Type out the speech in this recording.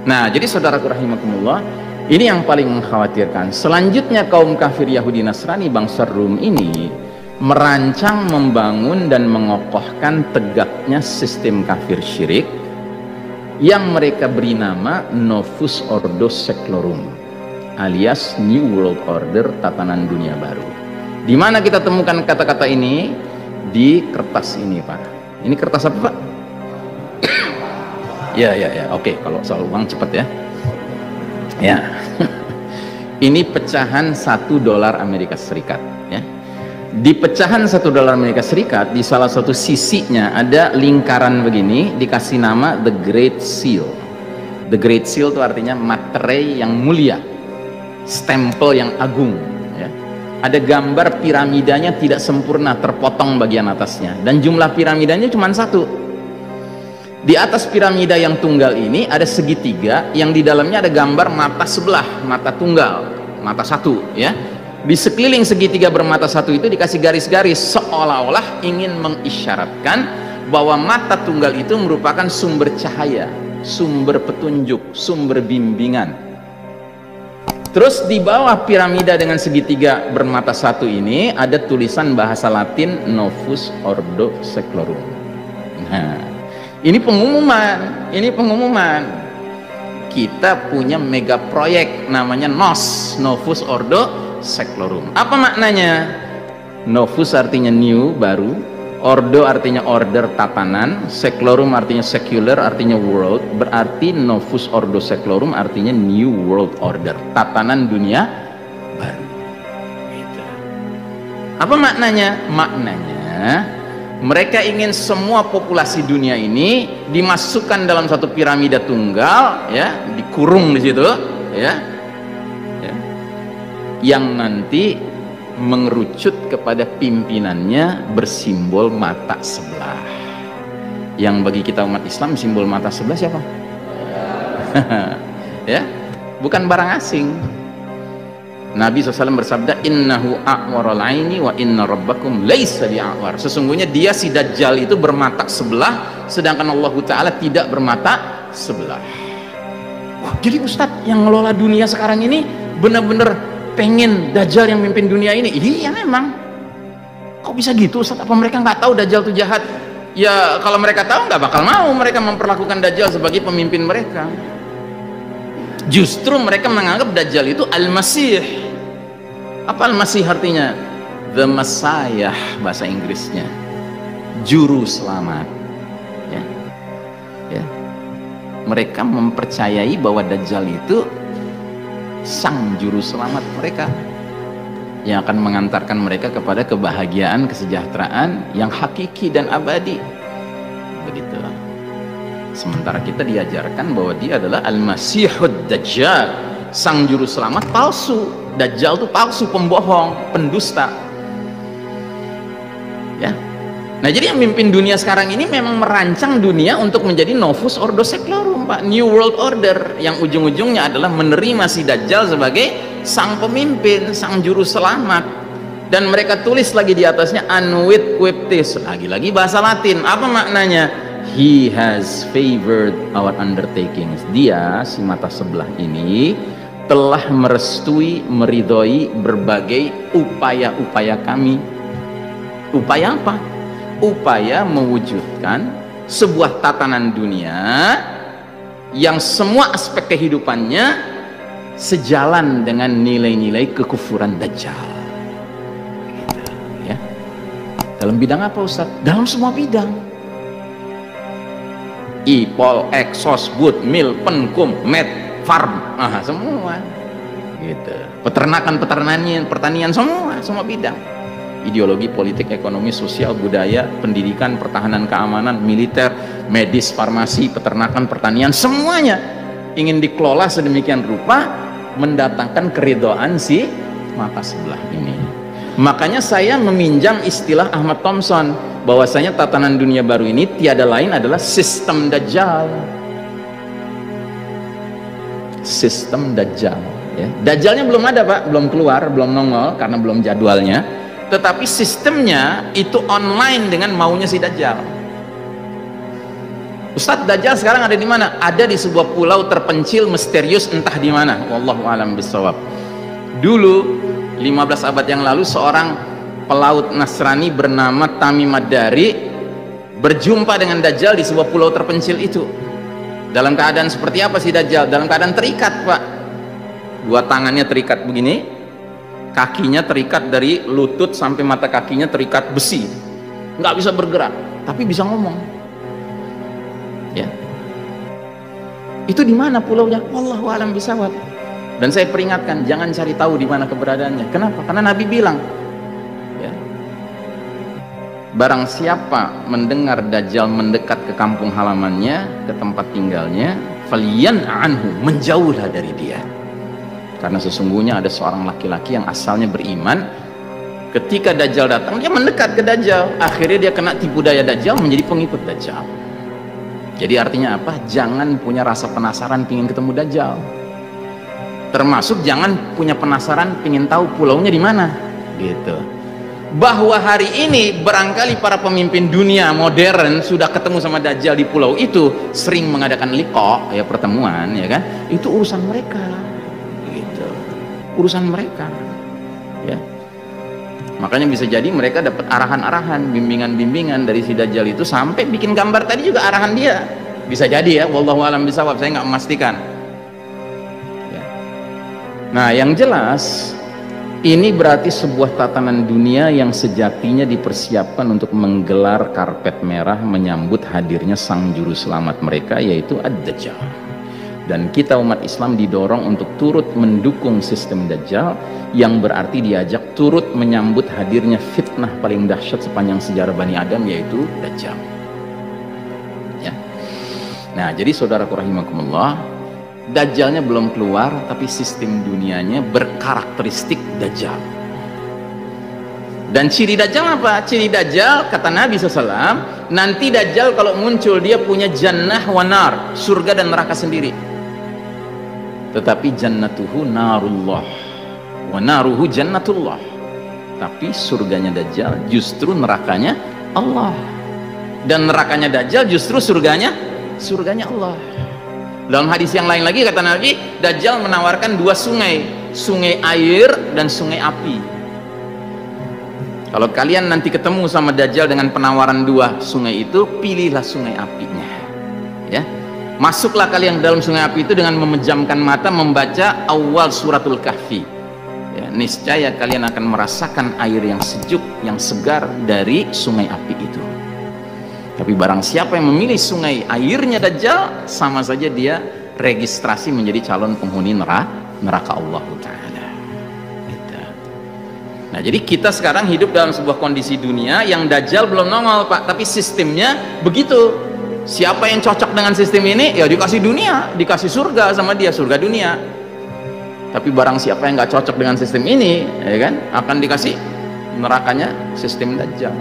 Nah, jadi saudaraku rahimakumullah, ini yang paling mengkhawatirkan. Selanjutnya kaum kafir Yahudi Nasrani bangsa Rum ini merancang, membangun dan mengokohkan tegaknya sistem kafir syirik yang mereka beri nama Novus Ordo Seclorum, alias New World Order, tatanan dunia baru. Di mana kita temukan kata-kata ini? Di kertas ini, Pak. Ini kertas apa, Pak? Ya, oke, kalau soal uang cepet ya. Ya. Ini pecahan $1 Amerika Serikat ya. Di pecahan $1 Amerika Serikat, di salah satu sisinya ada lingkaran begini, dikasih nama The Great Seal. The Great Seal itu artinya materai yang mulia, stempel yang agung ya. Ada gambar piramidanya tidak sempurna, terpotong bagian atasnya, dan jumlah piramidanya cuma satu. Di atas piramida yang tunggal ini ada segitiga yang di dalamnya ada gambar mata sebelah, mata tunggal, mata satu ya. Di sekeliling segitiga bermata satu itu dikasih garis-garis seolah-olah ingin mengisyaratkan bahwa mata tunggal itu merupakan sumber cahaya, sumber petunjuk, sumber bimbingan. Terus di bawah piramida dengan segitiga bermata satu ini ada tulisan bahasa Latin Novus Ordo Seclorum. Nah, ini pengumuman kita punya mega proyek namanya NOS, Novus Ordo Seclorum. Apa maknanya? Novus artinya new, baru, Ordo artinya order, tatanan, Seclorum artinya secular, artinya world, berarti Novus Ordo Seclorum artinya new world order, tatanan dunia baru. Gitu. Apa maknanya? Maknanya mereka ingin semua populasi dunia ini dimasukkan dalam satu piramida tunggal ya, dikurung di situ ya, yang nanti mengerucut kepada pimpinannya bersimbol mata sebelah. Yang bagi kita umat Islam simbol mata sebelah siapa? Ya, bukan barang asing. Nabi SAW bersabda, innahu a'waral aini wa inna rabbakum laisa bi'awar. Sesungguhnya dia si Dajjal itu bermata sebelah, sedangkan Allah Ta'ala tidak bermata sebelah. Wah, jadi Ustadz yang ngelola dunia sekarang ini benar-benar pengen Dajjal yang mimpin dunia ini? Iya memang. Kok bisa gitu Ustadz? Apa mereka nggak tahu Dajjal itu jahat? Ya kalau mereka tahu nggak bakal mau mereka memperlakukan Dajjal sebagai pemimpin mereka. Justru mereka menganggap Dajjal itu Al-Masih. Apa Al-Masih artinya? The Messiah bahasa Inggrisnya, juru selamat ya. Ya. Mereka mempercayai bahwa Dajjal itu sang juru selamat mereka yang akan mengantarkan mereka kepada kebahagiaan, kesejahteraan yang hakiki dan abadi. Begitu. Sementara kita diajarkan bahwa dia adalah Al-Masihud Dajjal, sang juru selamat palsu. Dajjal itu palsu, pembohong, pendusta ya. Nah jadi yang memimpin dunia sekarang ini memang merancang dunia untuk menjadi Novus Ordo Seclorum, Pak, New World Order, yang ujung-ujungnya adalah menerima si Dajjal sebagai sang pemimpin, sang juru selamat. Dan mereka tulis lagi di atasnya Anuit Quiptis, lagi-lagi bahasa Latin. Apa maknanya? He has favored our undertakings. Dia, si mata sebelah ini, telah merestui, meridhoi berbagai upaya-upaya kami. Upaya apa? Upaya mewujudkan sebuah tatanan dunia yang semua aspek kehidupannya sejalan dengan nilai-nilai kekufuran Dajjal. Gitu, ya. Dalam bidang apa Ustaz? Dalam semua bidang. Ipol, Exos, Bud, Mil, Penkum, Med, Farm, semua gitu. Peternakan, pertanian, semua bidang. Ideologi, politik, ekonomi, sosial, budaya, pendidikan, pertahanan, keamanan, militer, medis, farmasi, peternakan, pertanian, semuanya ingin dikelola sedemikian rupa mendatangkan keridhaan si mata sebelah ini. Makanya saya meminjam istilah Ahmad Thompson bahwasanya tatanan dunia baru ini tiada lain adalah sistem Dajjal. Sistem Dajjal ya. Dajjalnya belum ada Pak, belum keluar, belum nongol karena belum jadwalnya, tetapi sistemnya itu online dengan maunya si Dajjal. Ustadz, Dajjal sekarang ada di mana? Ada di sebuah pulau terpencil misterius entah di mana. Wallahu a'lam bishawab. Dulu 15 abad yang lalu seorang pelaut Nasrani bernama Tamim Ad-Dari berjumpa dengan Dajjal di sebuah pulau terpencil itu. Dalam keadaan seperti apa sih Dajjal? Dalam keadaan terikat, Pak. Dua tangannya terikat begini, kakinya terikat dari lutut sampai mata kakinya terikat besi, nggak bisa bergerak, tapi bisa ngomong. Ya, itu di mana pulaunya? Wallahu a'lam bishawab. Dan saya peringatkan, jangan cari tahu di mana keberadaannya. Kenapa? Karena Nabi bilang, ya, barang siapa mendengar Dajjal mendekat ke kampung halamannya, ke tempat tinggalnya, falyan anhu, menjauhlah dari dia. Karena sesungguhnya ada seorang laki-laki yang asalnya beriman, ketika Dajjal datang dia mendekat ke Dajjal, akhirnya dia kena tipu daya Dajjal menjadi pengikut Dajjal. Jadi artinya apa? Jangan punya rasa penasaran pingin ketemu Dajjal, termasuk jangan punya penasaran pingin tahu pulaunya di mana, gitu. Bahwa hari ini barangkali para pemimpin dunia modern sudah ketemu sama Dajjal di pulau itu, sering mengadakan liqa, ya, pertemuan, ya kan, itu urusan mereka, gitu. Urusan mereka, ya. Makanya bisa jadi mereka dapat arahan-arahan, bimbingan-bimbingan dari si Dajjal itu, sampai bikin gambar tadi juga arahan dia. Bisa jadi, ya, wallahu a'lam bishawab, saya nggak memastikan. Ya. Nah, yang jelas ini berarti sebuah tatanan dunia yang sejatinya dipersiapkan untuk menggelar karpet merah menyambut hadirnya sang juru selamat mereka, yaitu Ad-Dajjal. Dan kita umat Islam didorong untuk turut mendukung sistem Dajjal, yang berarti diajak turut menyambut hadirnya fitnah paling dahsyat sepanjang sejarah Bani Adam, yaitu Dajjal. Ya. Nah, jadi saudaraku rahimakumullah, Dajjalnya belum keluar, tapi sistem dunianya berkarakteristik Dajjal. Dan ciri Dajjal apa? Ciri Dajjal, kata Nabi SAW, nanti Dajjal kalau muncul dia punya jannah wa nar, surga dan neraka sendiri. Tetapi jannatuhu narullah wa naruhu jannatullah. Tapi surganya Dajjal justru nerakanya Allah, dan nerakanya Dajjal justru surganya Allah. Dalam hadis yang lain lagi kata Nabi, Dajjal menawarkan dua sungai, sungai air dan sungai api. Kalau kalian nanti ketemu sama Dajjal dengan penawaran dua sungai itu, pilihlah sungai apinya, ya. Masuklah kalian dalam sungai api itu dengan memejamkan mata, membaca awal suratul kahfi, ya, niscaya kalian akan merasakan air yang sejuk, yang segar dari sungai api itu. Tapi barang siapa yang memilih sungai airnya Dajjal, sama saja dia registrasi menjadi calon penghuni neraka Allah Ta'ala. Gitu. Nah, jadi kita sekarang hidup dalam sebuah kondisi dunia yang Dajjal belum nongol, Pak, tapi sistemnya begitu. Siapa yang cocok dengan sistem ini, ya dikasih dunia, dikasih surga sama dia, surga dunia. Tapi barang siapa yang nggak cocok dengan sistem ini, ya kan, akan dikasih nerakanya sistem Dajjal.